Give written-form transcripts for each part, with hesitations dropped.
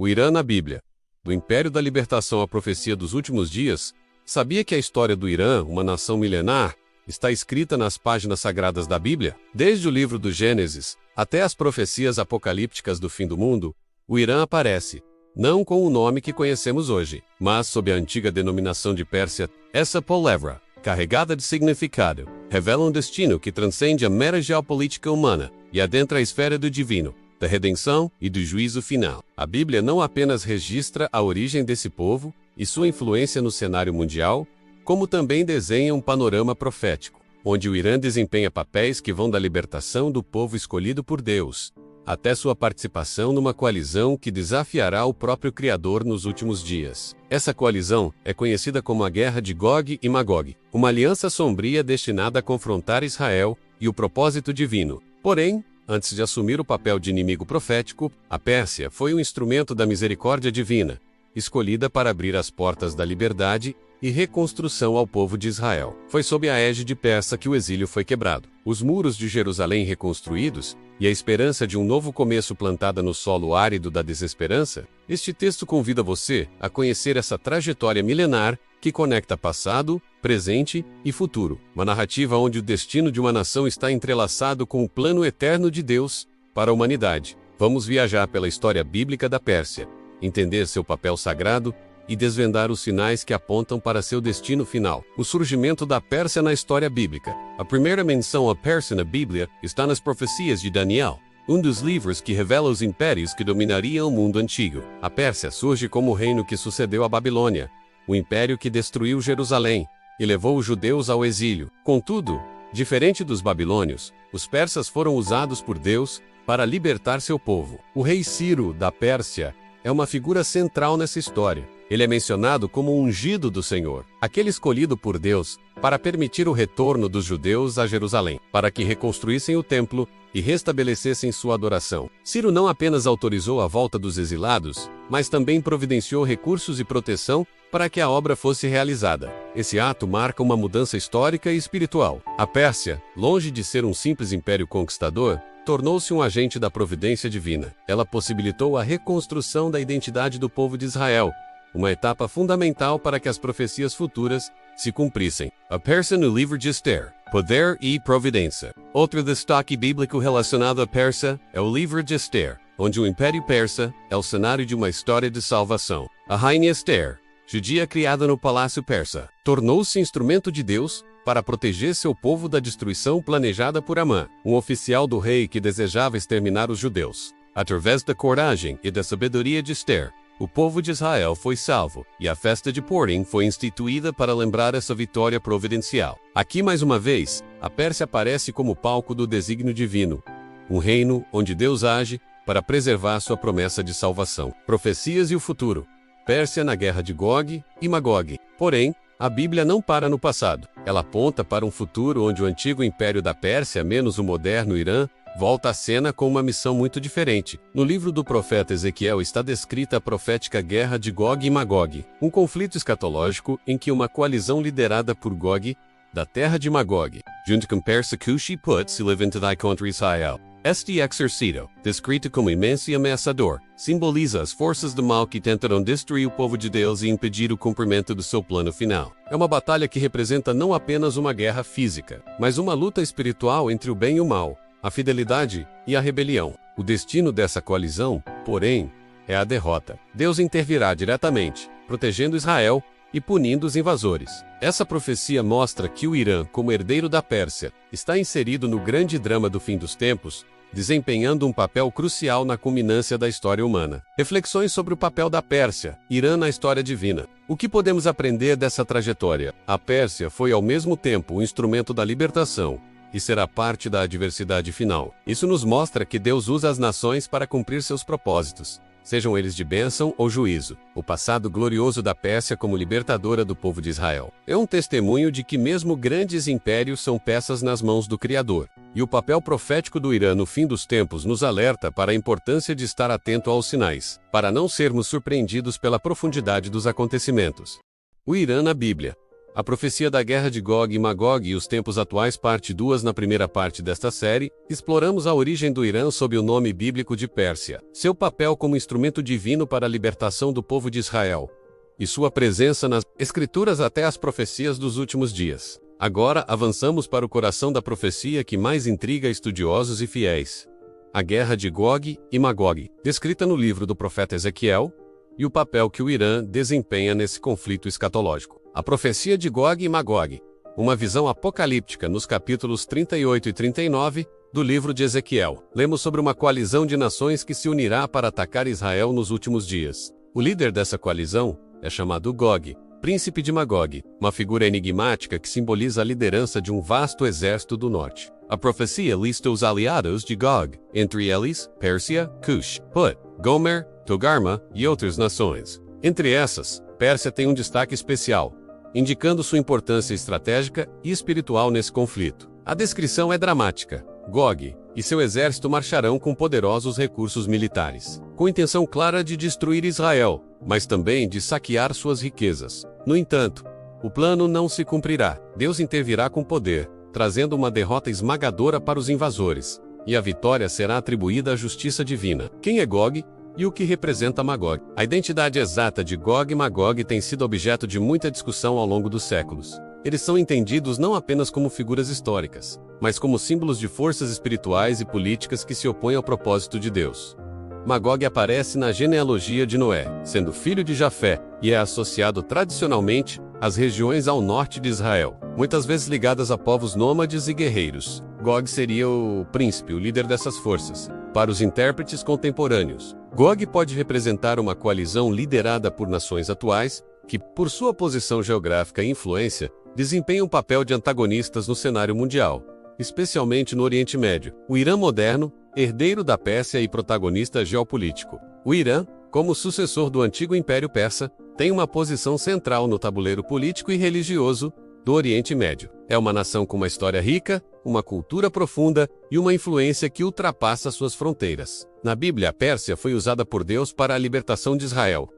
O Irã na Bíblia. Do Império da Libertação à profecia dos últimos dias, sabia que a história do Irã, uma nação milenar, está escrita nas páginas sagradas da Bíblia? Desde o livro do Gênesis até as profecias apocalípticas do fim do mundo, o Irã aparece, não com o nome que conhecemos hoje, mas sob a antiga denominação de Pérsia. Essa palavra, carregada de significado, revela um destino que transcende a mera geopolítica humana e adentra a esfera do divino, da redenção e do juízo final. A Bíblia não apenas registra a origem desse povo e sua influência no cenário mundial, como também desenha um panorama profético, onde o Irã desempenha papéis que vão da libertação do povo escolhido por Deus, até sua participação numa coalizão que desafiará o próprio Criador nos últimos dias. Essa coalizão é conhecida como a Guerra de Gog e Magog, uma aliança sombria destinada a confrontar Israel e o propósito divino. Porém, antes de assumir o papel de inimigo profético, a Pérsia foi um instrumento da misericórdia divina, escolhida para abrir as portas da liberdade e reconstrução ao povo de Israel. Foi sob a égide persa que o exílio foi quebrado, os muros de Jerusalém reconstruídos e a esperança de um novo começo plantada no solo árido da desesperança. Este texto convida você a conhecer essa trajetória milenar que conecta passado, presente e futuro, uma narrativa onde o destino de uma nação está entrelaçado com o plano eterno de Deus para a humanidade. Vamos viajar pela história bíblica da Pérsia, entender seu papel sagrado e desvendar os sinais que apontam para seu destino final. O surgimento da Pérsia na história bíblica. A primeira menção à Pérsia na Bíblia está nas profecias de Daniel, um dos livros que revela os impérios que dominariam o mundo antigo. A Pérsia surge como o reino que sucedeu à Babilônia, o império que destruiu Jerusalém e levou os judeus ao exílio. Contudo, diferente dos babilônios, os persas foram usados por Deus para libertar seu povo. O rei Ciro, da Pérsia, é uma figura central nessa história. Ele é mencionado como o ungido do Senhor, aquele escolhido por Deus para permitir o retorno dos judeus a Jerusalém, para que reconstruíssem o templo e restabelecessem sua adoração. Ciro não apenas autorizou a volta dos exilados, mas também providenciou recursos e proteção para que a obra fosse realizada. Esse ato marca uma mudança histórica e espiritual. A Pérsia, longe de ser um simples império conquistador, tornou-se um agente da providência divina. Ela possibilitou a reconstrução da identidade do povo de Israel, uma etapa fundamental para que as profecias futuras se cumprissem. A Pérsia no livro de Esther, Poder e Providência. Outro destaque bíblico relacionado à Pérsia é o livro de Esther, onde o Império Persa é o cenário de uma história de salvação. A rainha Esther, judia criada no palácio persa, tornou-se instrumento de Deus para proteger seu povo da destruição planejada por Amã, um oficial do rei que desejava exterminar os judeus. Através da coragem e da sabedoria de Esther, o povo de Israel foi salvo, e a festa de Purim foi instituída para lembrar essa vitória providencial. Aqui, mais uma vez, a Pérsia aparece como palco do desígnio divino, um reino onde Deus age para preservar sua promessa de salvação. Profecias e o futuro. Pérsia na guerra de Gog e Magog. Porém, a Bíblia não para no passado. Ela aponta para um futuro onde o antigo império da Pérsia, menos o moderno Irã, volta à cena com uma missão muito diferente. No livro do profeta Ezequiel está descrita a profética guerra de Gog e Magog, um conflito escatológico em que uma coalizão liderada por Gog, da terra de Magog, junto com Persecution put live into thy country Israel. Este exército, descrito como imenso e ameaçador, simboliza as forças do mal que tentarão destruir o povo de Deus e impedir o cumprimento do seu plano final. É uma batalha que representa não apenas uma guerra física, mas uma luta espiritual entre o bem e o mal, a fidelidade e a rebelião. O destino dessa coalizão, porém, é a derrota. Deus intervirá diretamente, protegendo Israel e punindo os invasores. Essa profecia mostra que o Irã, como herdeiro da Pérsia, está inserido no grande drama do fim dos tempos, desempenhando um papel crucial na culminância da história humana. Reflexões sobre o papel da Pérsia, Irã na história divina. O que podemos aprender dessa trajetória? A Pérsia foi ao mesmo tempo um instrumento da libertação e será parte da adversidade final. Isso nos mostra que Deus usa as nações para cumprir seus propósitos, sejam eles de bênção ou juízo. O passado glorioso da Pérsia como libertadora do povo de Israel é um testemunho de que mesmo grandes impérios são peças nas mãos do Criador. E o papel profético do Irã no fim dos tempos nos alerta para a importância de estar atento aos sinais, para não sermos surpreendidos pela profundidade dos acontecimentos. O Irã na Bíblia. A profecia da guerra de Gog e Magog e os tempos atuais, parte 2. Na primeira parte desta série, exploramos a origem do Irã sob o nome bíblico de Pérsia, seu papel como instrumento divino para a libertação do povo de Israel, e sua presença nas Escrituras até as profecias dos últimos dias. Agora avançamos para o coração da profecia que mais intriga estudiosos e fiéis: a guerra de Gog e Magog, descrita no livro do profeta Ezequiel, e o papel que o Irã desempenha nesse conflito escatológico. A profecia de Gog e Magog, uma visão apocalíptica nos capítulos 38 e 39 do livro de Ezequiel. Lemos sobre uma coalizão de nações que se unirá para atacar Israel nos últimos dias. O líder dessa coalizão é chamado Gog, príncipe de Magog, uma figura enigmática que simboliza a liderança de um vasto exército do norte. A profecia lista os aliados de Gog, entre eles Pérsia, Cush, Put, Gomer, Togarma e outras nações. Entre essas, Pérsia tem um destaque especial, indicando sua importância estratégica e espiritual nesse conflito. A descrição é dramática. Gog e seu exército marcharão com poderosos recursos militares, com intenção clara de destruir Israel, mas também de saquear suas riquezas. No entanto, o plano não se cumprirá. Deus intervirá com poder, trazendo uma derrota esmagadora para os invasores, e a vitória será atribuída à justiça divina. Quem é Gog e o que representa Magog? A identidade exata de Gog e Magog tem sido objeto de muita discussão ao longo dos séculos. Eles são entendidos não apenas como figuras históricas, mas como símbolos de forças espirituais e políticas que se opõem ao propósito de Deus. Magog aparece na genealogia de Noé, sendo filho de Jafé, e é associado tradicionalmente às regiões ao norte de Israel, muitas vezes ligadas a povos nômades e guerreiros. Gog seria o príncipe, o líder dessas forças. Para os intérpretes contemporâneos, Gog pode representar uma coalizão liderada por nações atuais, que, por sua posição geográfica e influência, desempenham um papel de antagonistas no cenário mundial, especialmente no Oriente Médio. O Irã moderno, herdeiro da Pérsia e protagonista geopolítico. O Irã, como sucessor do antigo Império Persa, tem uma posição central no tabuleiro político e religioso do Oriente Médio. É uma nação com uma história rica, uma cultura profunda e uma influência que ultrapassa suas fronteiras. Na Bíblia, a Pérsia foi usada por Deus para a libertação de Israel.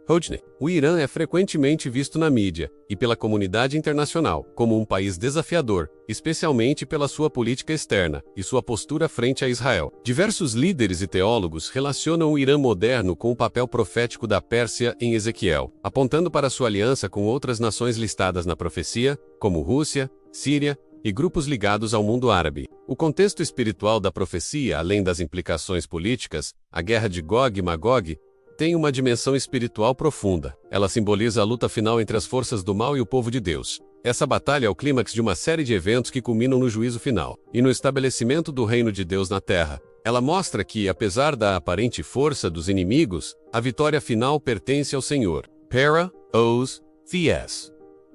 O Irã é frequentemente visto na mídia e pela comunidade internacional como um país desafiador, especialmente pela sua política externa e sua postura frente a Israel. Diversos líderes e teólogos relacionam o Irã moderno com o papel profético da Pérsia em Ezequiel, apontando para sua aliança com outras nações listadas na profecia, como Rússia, Síria e grupos ligados ao mundo árabe. O contexto espiritual da profecia, além das implicações políticas, a guerra de Gog e Magog, tem uma dimensão espiritual profunda. Ela simboliza a luta final entre as forças do mal e o povo de Deus. Essa batalha é o clímax de uma série de eventos que culminam no juízo final e no estabelecimento do reino de Deus na terra. Ela mostra que, apesar da aparente força dos inimigos, a vitória final pertence ao Senhor. Para os fiéis.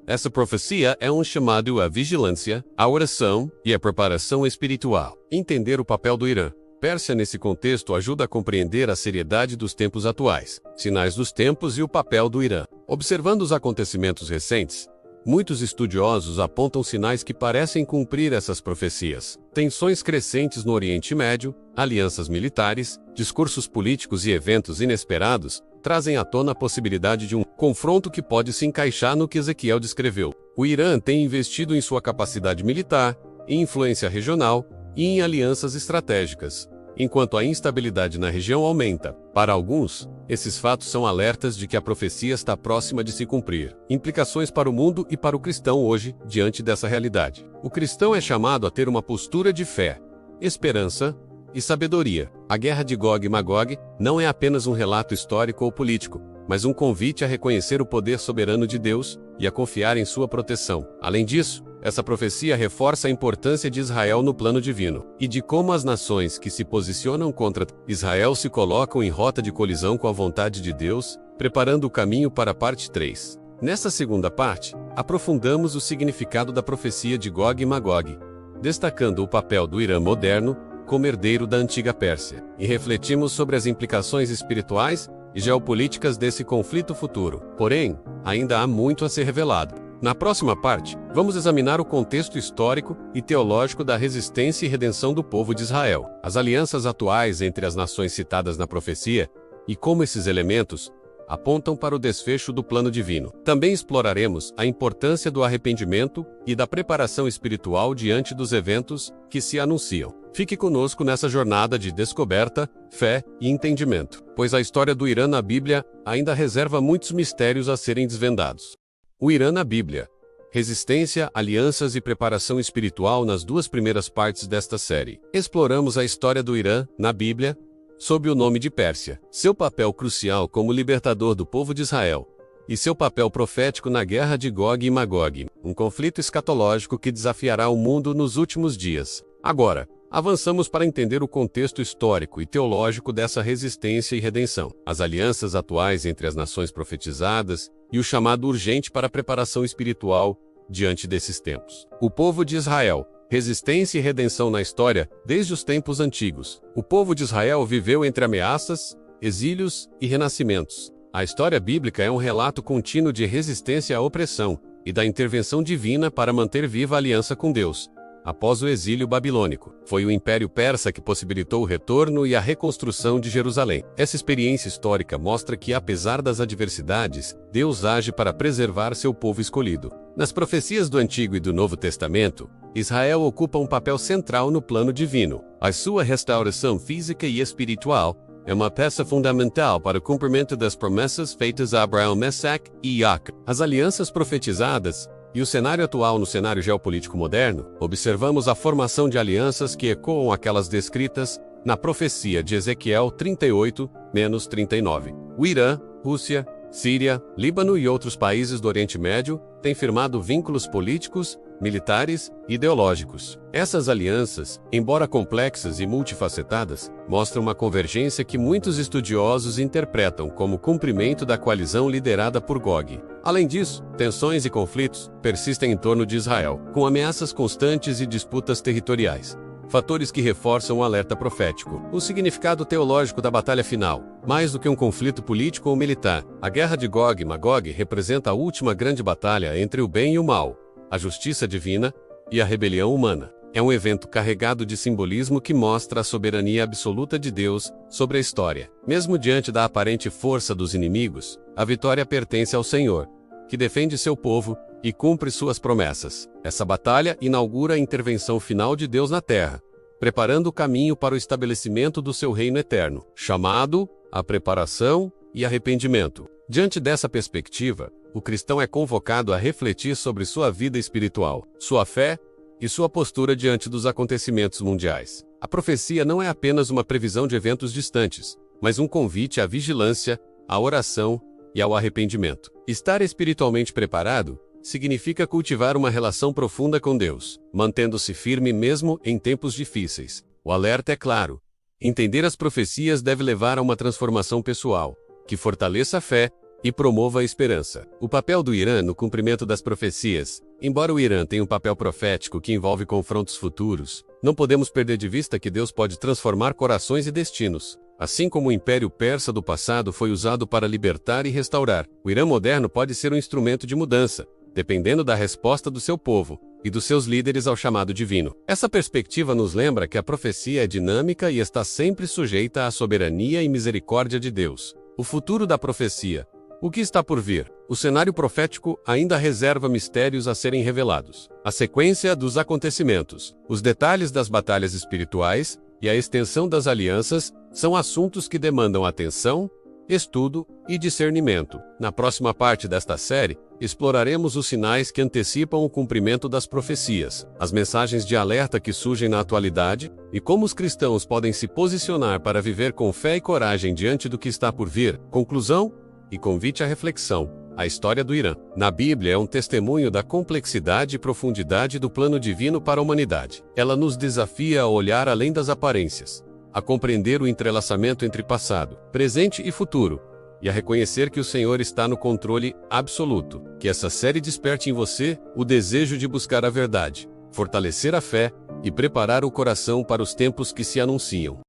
Essa profecia é um chamado à vigilância, à oração e à preparação espiritual. Entender o papel do Irã. Pérsia nesse contexto ajuda a compreender a seriedade dos tempos atuais, sinais dos tempos e o papel do Irã. Observando os acontecimentos recentes, muitos estudiosos apontam sinais que parecem cumprir essas profecias. Tensões crescentes no Oriente Médio, alianças militares, discursos políticos e eventos inesperados trazem à tona a possibilidade de um confronto que pode se encaixar no que Ezequiel descreveu. O Irã tem investido em sua capacidade militar, em influência regional e em alianças estratégicas, enquanto a instabilidade na região aumenta. Para alguns, esses fatos são alertas de que a profecia está próxima de se cumprir. Implicações para o mundo e para o cristão hoje, diante dessa realidade. O cristão é chamado a ter uma postura de fé, esperança e sabedoria. A guerra de Gog e Magog não é apenas um relato histórico ou político, mas um convite a reconhecer o poder soberano de Deus e a confiar em sua proteção. Além disso, essa profecia reforça a importância de Israel no plano divino, e de como as nações que se posicionam contra Israel se colocam em rota de colisão com a vontade de Deus, preparando o caminho para a parte 3. Nessa segunda parte, aprofundamos o significado da profecia de Gog e Magog, destacando o papel do Irã moderno como herdeiro da antiga Pérsia, e refletimos sobre as implicações espirituais e geopolíticas desse conflito futuro. Porém, ainda há muito a ser revelado. Na próxima parte, vamos examinar o contexto histórico e teológico da resistência e redenção do povo de Israel, as alianças atuais entre as nações citadas na profecia e como esses elementos apontam para o desfecho do plano divino. Também exploraremos a importância do arrependimento e da preparação espiritual diante dos eventos que se anunciam. Fique conosco nessa jornada de descoberta, fé e entendimento, pois a história do Irã na Bíblia ainda reserva muitos mistérios a serem desvendados. O Irã na Bíblia. Resistência, alianças e preparação espiritual nas duas primeiras partes desta série. Exploramos a história do Irã, na Bíblia, sob o nome de Pérsia, seu papel crucial como libertador do povo de Israel, e seu papel profético na guerra de Gog e Magog, um conflito escatológico que desafiará o mundo nos últimos dias. Agora, avançamos para entender o contexto histórico e teológico dessa resistência e redenção, as alianças atuais entre as nações profetizadas e o chamado urgente para a preparação espiritual diante desses tempos. O povo de Israel. Resistência e redenção na história desde os tempos antigos. O povo de Israel viveu entre ameaças, exílios e renascimentos. A história bíblica é um relato contínuo de resistência à opressão e da intervenção divina para manter viva a aliança com Deus. Após o exílio babilônico, foi o Império Persa que possibilitou o retorno e a reconstrução de Jerusalém. Essa experiência histórica mostra que, apesar das adversidades, Deus age para preservar seu povo escolhido. Nas profecias do Antigo e do Novo Testamento, Israel ocupa um papel central no plano divino. A sua restauração física e espiritual é uma peça fundamental para o cumprimento das promessas feitas a Abraão, Mesaque e Jacó. As alianças profetizadas e o cenário atual no cenário geopolítico moderno, observamos a formação de alianças que ecoam aquelas descritas na profecia de Ezequiel 38-39. O Irã, Rússia, Síria, Líbano e outros países do Oriente Médio têm firmado vínculos políticos, militares e ideológicos. Essas alianças, embora complexas e multifacetadas, mostram uma convergência que muitos estudiosos interpretam como cumprimento da coalizão liderada por Gog. Além disso, tensões e conflitos persistem em torno de Israel, com ameaças constantes e disputas territoriais. Fatores que reforçam o alerta profético. O significado teológico da batalha final. Mais do que um conflito político ou militar, a guerra de Gog e Magog representa a última grande batalha entre o bem e o mal, a justiça divina e a rebelião humana. É um evento carregado de simbolismo que mostra a soberania absoluta de Deus sobre a história. Mesmo diante da aparente força dos inimigos, a vitória pertence ao Senhor, que defende seu povo e cumpre suas promessas. Essa batalha inaugura a intervenção final de Deus na terra, preparando o caminho para o estabelecimento do seu reino eterno, chamado a preparação e arrependimento. Diante dessa perspectiva, o cristão é convocado a refletir sobre sua vida espiritual, sua fé e sua postura diante dos acontecimentos mundiais. A profecia não é apenas uma previsão de eventos distantes, mas um convite à vigilância, à oração e ao arrependimento. Estar espiritualmente preparado significa cultivar uma relação profunda com Deus, mantendo-se firme mesmo em tempos difíceis. O alerta é claro. Entender as profecias deve levar a uma transformação pessoal, que fortaleça a fé e promova a esperança. O papel do Irã no cumprimento das profecias. Embora o Irã tenha um papel profético que envolve confrontos futuros, não podemos perder de vista que Deus pode transformar corações e destinos. Assim como o Império Persa do passado foi usado para libertar e restaurar, o Irã moderno pode ser um instrumento de mudança, dependendo da resposta do seu povo e dos seus líderes ao chamado divino. Essa perspectiva nos lembra que a profecia é dinâmica e está sempre sujeita à soberania e misericórdia de Deus. O futuro da profecia. O que está por vir? O cenário profético ainda reserva mistérios a serem revelados. A sequência dos acontecimentos, os detalhes das batalhas espirituais e a extensão das alianças são assuntos que demandam atenção, estudo e discernimento. Na próxima parte desta série, exploraremos os sinais que antecipam o cumprimento das profecias, as mensagens de alerta que surgem na atualidade e como os cristãos podem se posicionar para viver com fé e coragem diante do que está por vir. Conclusão e convite à reflexão. A história do Irã, na Bíblia, é um testemunho da complexidade e profundidade do plano divino para a humanidade. Ela nos desafia a olhar além das aparências, a compreender o entrelaçamento entre passado, presente e futuro, e a reconhecer que o Senhor está no controle absoluto. Que essa série desperte em você o desejo de buscar a verdade, fortalecer a fé e preparar o coração para os tempos que se anunciam.